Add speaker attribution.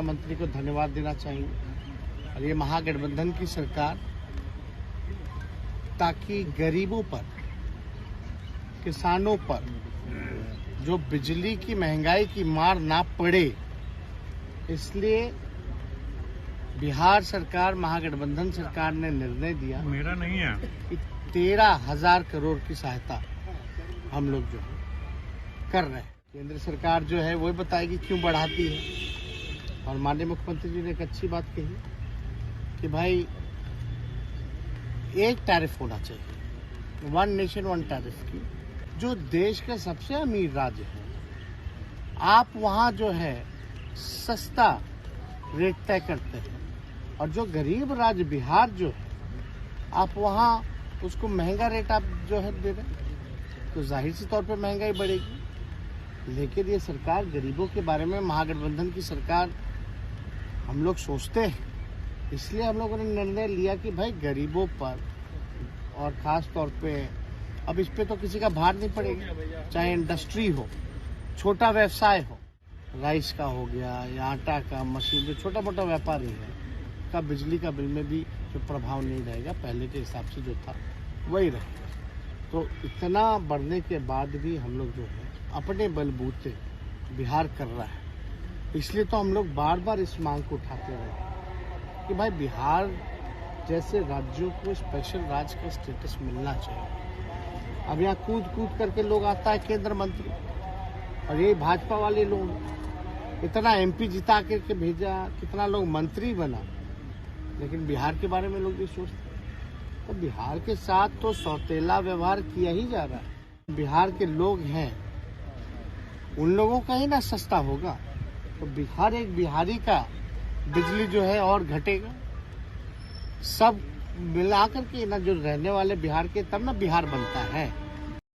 Speaker 1: मंत्री को धन्यवाद देना चाहिए और ये महागठबंधन की सरकार, ताकि गरीबों पर, किसानों पर जो बिजली की महंगाई की मार ना पड़े, इसलिए बिहार सरकार, महागठबंधन सरकार ने निर्णय दिया
Speaker 2: मेरा नहीं है
Speaker 1: कि 13,000 करोड़ की सहायता हम लोग जो है कर रहे हैं। केंद्र सरकार जो है वही बताएगी क्यों बढ़ाती है। और माननीय मुख्यमंत्री जी ने एक अच्छी बात कही कि भाई एक टैरिफ होना चाहिए, वन नेशन वन टैरिफ की। जो देश का सबसे अमीर राज्य है, आप वहाँ जो है सस्ता रेट तय करते हैं, और जो गरीब राज्य बिहार जो है, आप वहाँ उसको महंगा रेट आप जो है दे रहे हैं, तो जाहिर सी तौर पे महंगाई बढ़ेगी। लेकिन ये सरकार गरीबों के बारे में, महागठबंधन की सरकार, हम लोग सोचते हैं, इसलिए हम लोगों ने निर्णय लिया कि भाई गरीबों पर, और खास तौर पे अब इस पे तो किसी का भार नहीं पड़ेगा, चाहे इंडस्ट्री हो, छोटा व्यवसाय हो, राइस का हो गया या आटा का, मशीन, जो छोटा मोटा व्यापारी है का बिजली का बिल में भी जो प्रभाव नहीं रहेगा, पहले के हिसाब से जो था वही रहेगा। तो इतना बढ़ने के बाद भी हम लोग जो है अपने बलबूते बिहार कर रहा है। इसलिए तो हम लोग बार बार इस मांग को उठाते रहे कि भाई बिहार जैसे राज्यों को स्पेशल राज्य का स्टेटस मिलना चाहिए। अब यहाँ कूद कूद करके लोग आता है केंद्र मंत्री, और ये भाजपा वाले लोग इतना एमपी जिता करके भेजा, कितना लोग मंत्री बना, लेकिन बिहार के बारे में लोग ये सोचते हैं। तो बिहार के साथ तो सौतेला व्यवहार किया ही जा रहा है। बिहार के लोग हैं, उन लोगों का ही ना सस्ता होगा, तो बिहार एक बिहारी का बिजली जो है और घटेगा। सब मिलाकर के ना जो रहने वाले बिहार के, तब ना बिहार बनता है।